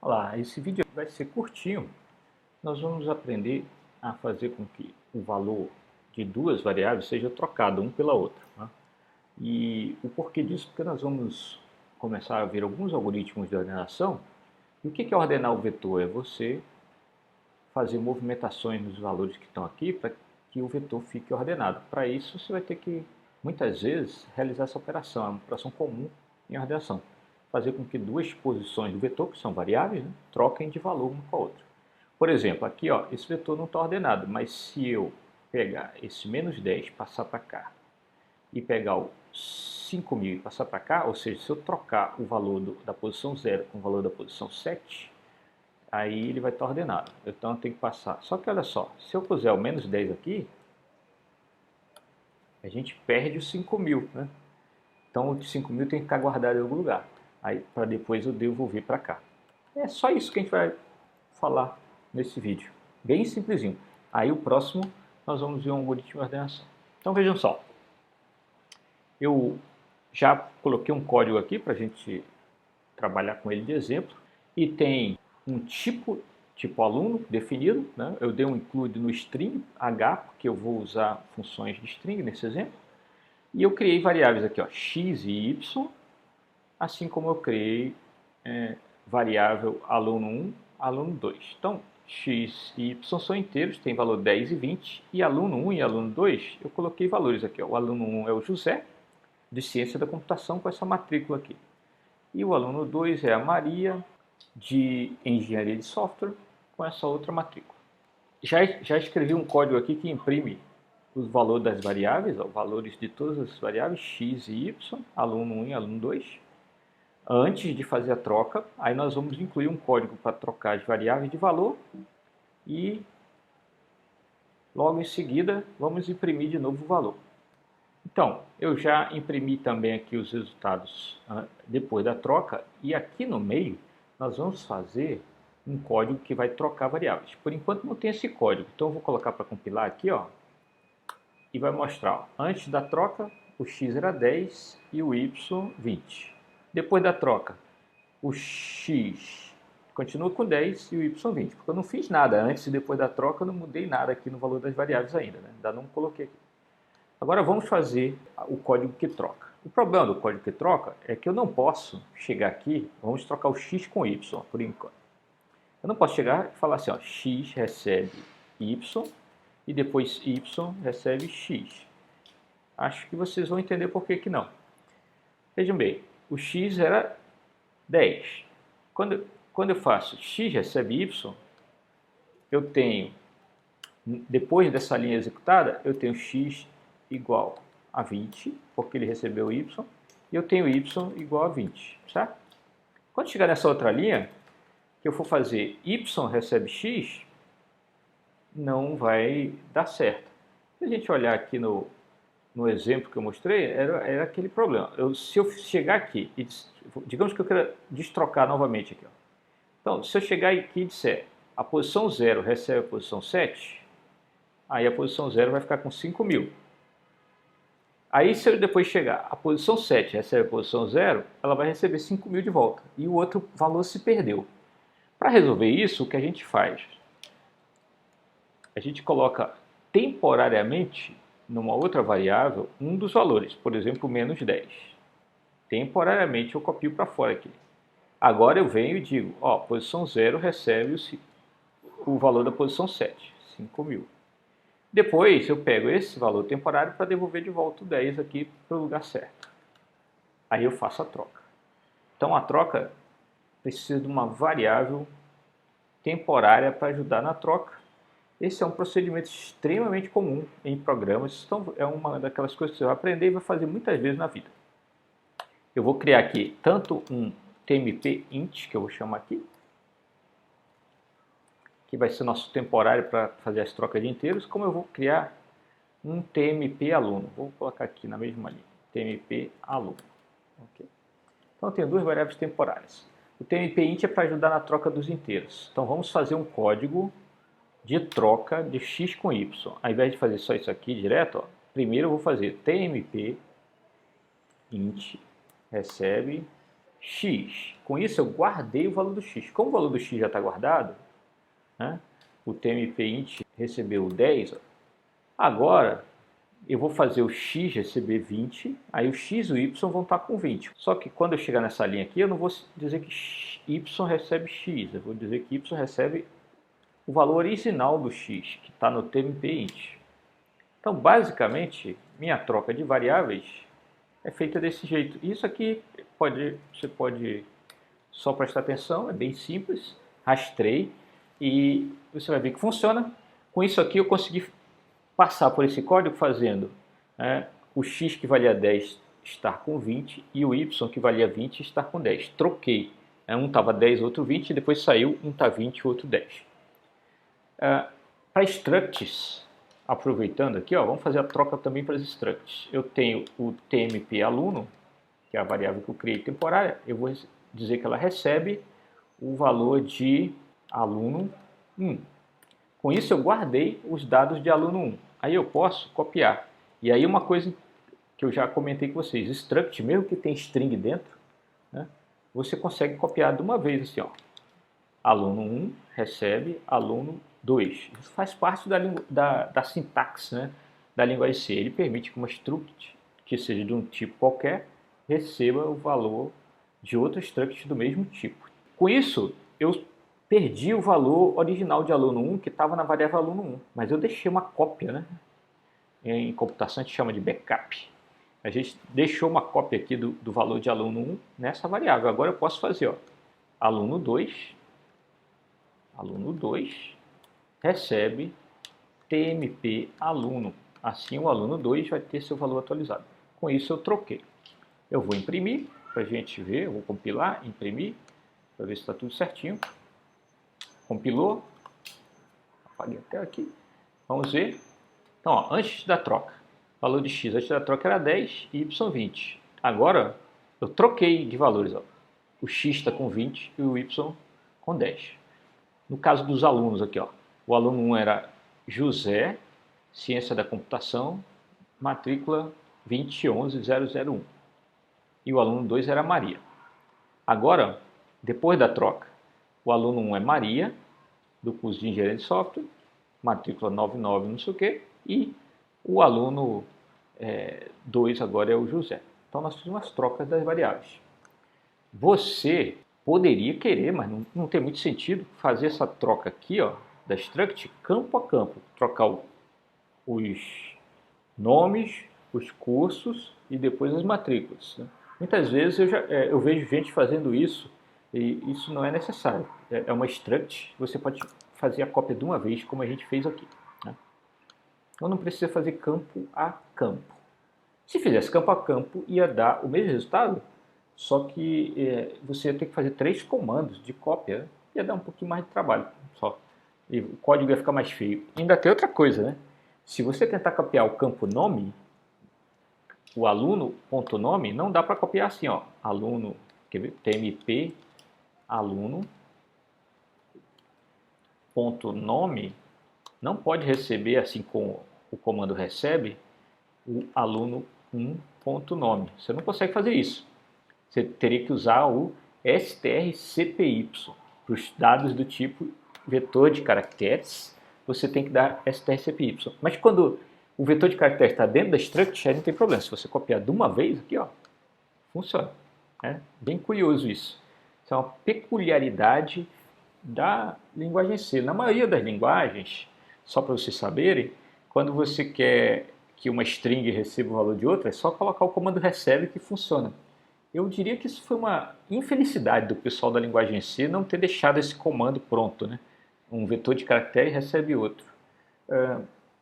Olá, esse vídeo vai ser curtinho. Nós vamos aprender a fazer com que o valor de duas variáveis seja trocado um pela outra, né? E o porquê disso? Porque nós vamos começar a ver alguns algoritmos de ordenação. E o que é ordenar o vetor? É você fazer movimentações nos valores que estão aqui para que o vetor fique ordenado. Para isso, você vai ter que, muitas vezes, realizar essa operação. É uma operação comum em ordenação. Fazer com que duas posições do vetor, que são variáveis, né, troquem de valor uma com a outra. Por exemplo, aqui ó, esse vetor não está ordenado, mas se eu pegar esse menos 10 passar para cá e pegar o 5.000 e passar para cá, ou seja, se eu trocar o valor da posição 0 com o valor da posição 7, aí ele vai estar ordenado. Então eu tenho que passar. Só que olha só, se eu puser o menos 10 aqui, a gente perde os 5.000, né? Então os 5.000 tem que ficar guardado em algum lugar, aí para depois eu devolver para cá. É só isso que a gente vai falar nesse vídeo. Bem simplesinho. Aí o próximo nós vamos ver um algoritmo de ordenação. Então vejam só. Eu já coloquei um código aqui para a gente trabalhar com ele de exemplo. E tem um tipo aluno definido, né? Eu dei um include no string h, porque eu vou usar funções de string nesse exemplo. E eu criei variáveis aqui, ó, x e y, assim como eu criei variável aluno 1, aluno 2. Então, x e y são inteiros, tem valor 10 e 20, e aluno 1 e aluno 2, eu coloquei valores aqui. Ó. O aluno 1 é o José, de Ciência da Computação, com essa matrícula aqui. E o aluno 2 é a Maria, de Engenharia de Software, com essa outra matrícula. Já escrevi um código aqui que imprime os valores das variáveis, ó, valores de todas as variáveis, x e y, aluno 1 e aluno 2. Antes de fazer a troca, aí nós vamos incluir um código para trocar as variáveis de valor e logo em seguida vamos imprimir de novo o valor. Então, eu já imprimi também aqui os resultados depois da troca e aqui no meio nós vamos fazer um código que vai trocar variáveis. Por enquanto não tem esse código, então eu vou colocar para compilar aqui, ó, e vai mostrar, ó, antes da troca o x era 10 e o y 20. Depois da troca, o x continua com 10 e o y 20, porque eu não fiz nada antes e depois da troca, eu não mudei nada aqui no valor das variáveis ainda, né? Ainda não coloquei aqui. Agora vamos fazer o código que troca. O problema do código que troca é que eu não posso chegar aqui, vamos trocar o x com y por enquanto. Eu não posso chegar e falar assim, ó, x recebe y e depois y recebe x. Acho que vocês vão entender por que que não. Vejam bem, o x era 10. Quando eu faço x recebe y, eu tenho, depois dessa linha executada, eu tenho x igual a 20, porque ele recebeu y, e eu tenho y igual a 20, certo? Quando chegar nessa outra linha, que eu for fazer y recebe x, não vai dar certo. Se a gente olhar aqui no exemplo que eu mostrei, era aquele problema. Se eu chegar aqui, e digamos que eu queira destrocar novamente aqui. Ó. Então, se eu chegar aqui e disser a posição 0 recebe a posição 7, aí a posição 0 vai ficar com 5.000. Aí, se eu depois chegar, a posição 7 recebe a posição 0, ela vai receber 5.000 de volta. E o outro valor se perdeu. Para resolver isso, o que a gente faz? A gente coloca temporariamente numa outra variável um dos valores, por exemplo, menos 10. Temporariamente eu copio para fora aqui. Agora eu venho e digo, ó, posição 0 recebe o valor da posição 7, 5.000. Depois eu pego esse valor temporário para devolver de volta o 10 aqui para o lugar certo. Aí eu faço a troca. Então a troca precisa de uma variável temporária para ajudar na troca. Esse é um procedimento extremamente comum em programas. Então é uma daquelas coisas que você vai aprender e vai fazer muitas vezes na vida. Eu vou criar aqui tanto um tmp int, que eu vou chamar aqui, que vai ser nosso temporário para fazer as trocas de inteiros, como eu vou criar um tmp aluno. Vou colocar aqui na mesma linha, tmp aluno. Okay. Então eu tenho duas variáveis temporárias. O tmp int é para ajudar na troca dos inteiros. Então vamos fazer um código de troca de x com y. Ao invés de fazer só isso aqui direto, ó, primeiro eu vou fazer tmp int recebe x. Com isso eu guardei o valor do x. Como o valor do x já está guardado, né, o tmp_int recebeu 10, agora eu vou fazer o x receber 20, aí o x e o y vão estar com 20. Só que quando eu chegar nessa linha aqui, eu não vou dizer que y recebe x, eu vou dizer que y recebe o valor original do x, que está no tmp_int. Então, basicamente, minha troca de variáveis é feita desse jeito. Isso aqui você pode só prestar atenção, é bem simples, rastrei e você vai ver que funciona. Com isso aqui eu consegui passar por esse código fazendo o x que valia 10 estar com 20 e o y que valia 20 estar com 10. Troquei. Um estava 10, outro 20, depois saiu, um está 20 e o outro 10. Para structs, aproveitando aqui, vamos fazer a troca também para as structs. Eu tenho o tmp aluno, que é a variável que eu criei temporária, eu vou dizer que ela recebe o valor de aluno 1. Com isso eu guardei os dados de aluno 1. Aí eu posso copiar. E aí uma coisa que eu já comentei com vocês, struct, mesmo que tem string dentro, né, você consegue copiar de uma vez assim, aluno 1 recebe aluno 2. Isso faz parte da sintaxe, né, da linguagem C. Ele permite que uma struct, que seja de um tipo qualquer, receba o valor de outro struct do mesmo tipo. Com isso, eu perdi o valor original de aluno 1, que estava na variável aluno 1, mas eu deixei uma cópia, né? Em computação a gente chama de backup. A gente deixou uma cópia aqui do valor de aluno 1 nessa variável. Agora eu posso fazer, aluno 2 recebe tmp aluno. Assim o aluno 2 vai ter seu valor atualizado. Com isso eu troquei. Eu vou imprimir para a gente ver, eu vou compilar, imprimir, para ver se está tudo certinho. Compilou, apaguei até aqui, vamos ver. Então, antes da troca, o valor de x antes da troca era 10 e y 20. Agora, eu troquei de valores. O x está com 20 e o y com 10. No caso dos alunos aqui, o aluno 1 era José, Ciência da Computação, matrícula 2011001. E o aluno 2 era Maria. Agora, depois da troca, o aluno 1 é Maria, do curso de Engenharia de Software, matrícula 99 não sei o quê, e o aluno 2 agora é o José. Então nós fizemos as trocas das variáveis. Você poderia querer, mas não tem muito sentido, fazer essa troca aqui, da struct, campo a campo. Trocar os nomes, os cursos e depois as matrículas. Muitas vezes eu vejo gente fazendo isso e isso não é necessário. É uma struct, você pode fazer a cópia de uma vez, como a gente fez aqui. Então não precisa fazer campo a campo. Se fizesse campo a campo, ia dar o mesmo resultado, só que você ia ter que fazer 3 comandos de cópia, ia dar um pouquinho mais de trabalho só. E o código ia ficar mais feio. E ainda tem outra coisa, né? Se você tentar copiar o campo nome, o aluno.nome, não dá para copiar assim, aluno, quer ver? tmp aluno.nome não pode receber, assim como o comando recebe, o aluno1.nome. Você não consegue fazer isso. Você teria que usar o strcpy. Para os dados do tipo vetor de caracteres, você tem que dar strcpy. Mas quando o vetor de caracteres está dentro da struct, aí não tem problema. Se você copiar de uma vez aqui, funciona. É bem curioso isso. Isso é uma peculiaridade da linguagem C. Na maioria das linguagens, só para vocês saberem, quando você quer que uma string receba o valor de outra, é só colocar o comando recebe que funciona. Eu diria que isso foi uma infelicidade do pessoal da linguagem C não ter deixado esse comando pronto, né? Um vetor de caractere recebe outro.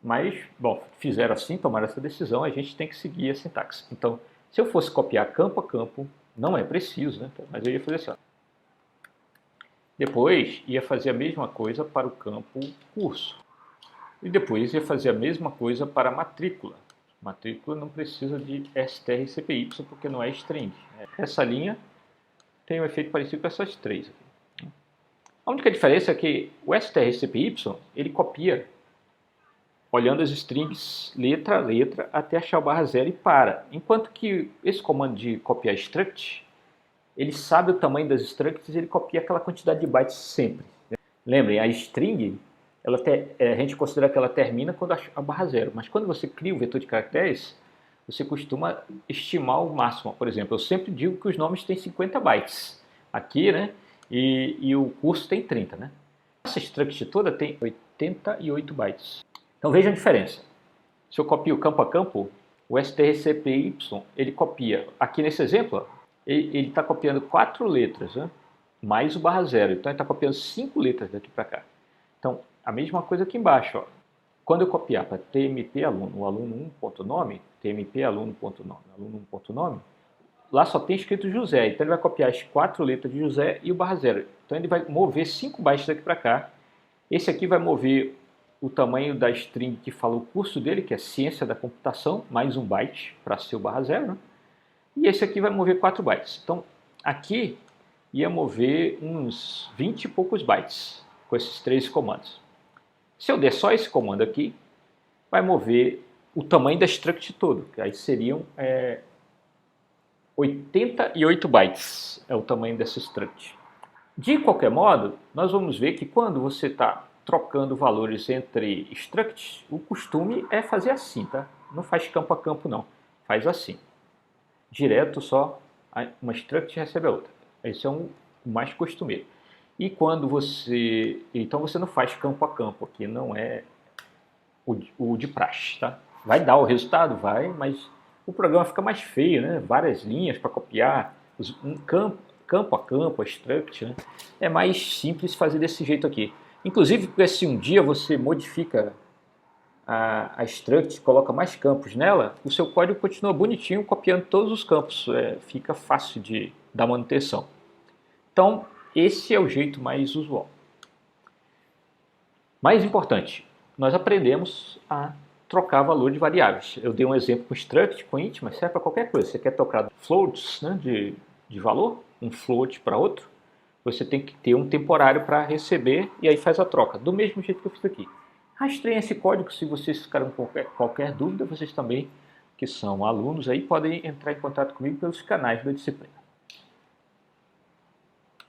Mas, bom, fizeram assim, tomaram essa decisão, a gente tem que seguir a sintaxe. Então, se eu fosse copiar campo a campo, não é preciso, né? Mas eu ia fazer assim. Depois, ia fazer a mesma coisa para o campo curso. E depois ia fazer a mesma coisa para a matrícula. Matrícula não precisa de strcpy porque não é string. Essa linha tem um efeito parecido com essas três aqui. A única diferença é que o strcpy ele copia olhando as strings letra a letra até achar o barra zero e para. Enquanto que esse comando de copiar struct, ele sabe o tamanho das structs e ele copia aquela quantidade de bytes sempre. Lembrem, a string, a gente considera que ela termina quando a barra zero, mas quando você cria o vetor de caracteres, você costuma estimar o máximo. Por exemplo, eu sempre digo que os nomes têm 50 bytes aqui, né? E o curso tem 30, né? Essa struct toda tem 88 bytes. Então vejam a diferença. Se eu copio campo a campo, o strcpy, ele copia, aqui nesse exemplo, ele está copiando 4 letras, né? Mais o barra zero. Então ele está copiando 5 letras daqui para cá. Então, a mesma coisa aqui embaixo. Ó. Quando eu copiar para tmp aluno, o aluno 1.nome, tmp aluno.nome, aluno1.nome, lá só tem escrito José. Então ele vai copiar as 4 letras de José e o barra zero. Então ele vai mover 5 bytes daqui para cá. Esse aqui vai mover o tamanho da string que fala o curso dele, que é ciência da computação, mais 1 byte para ser o barra zero. Né? E esse aqui vai mover 4 bytes. Então aqui ia mover uns 20 e poucos bytes com esses 3 comandos. Se eu der só esse comando aqui, vai mover o tamanho da struct todo, que aí seriam 88 bytes, é o tamanho dessa struct. De qualquer modo, nós vamos ver que quando você está trocando valores entre structs, o costume é fazer assim, tá? Não faz campo a campo não, faz assim. Direto só, uma struct recebe a outra. Esse é o mais costumeiro. E quando você... Então você não faz campo a campo, aqui não é o de praxe, tá? Vai dar o resultado? Vai, mas o programa fica mais feio, né? Várias linhas para copiar, um campo a campo, a struct, né? É mais simples fazer desse jeito aqui. Inclusive, porque se um dia você modifica a struct, coloca mais campos nela, o seu código continua bonitinho, copiando todos os campos. Fica fácil de dar manutenção. Então, esse é o jeito mais usual. Mais importante, nós aprendemos a trocar valor de variáveis. Eu dei um exemplo com struct, com int, mas serve para qualquer coisa. Você quer trocar floats, né, de valor, um float para outro, você tem que ter um temporário para receber e aí faz a troca, do mesmo jeito que eu fiz aqui. Rastreiem esse código, se vocês ficaram com qualquer dúvida, vocês também, que são alunos, aí podem entrar em contato comigo pelos canais da disciplina.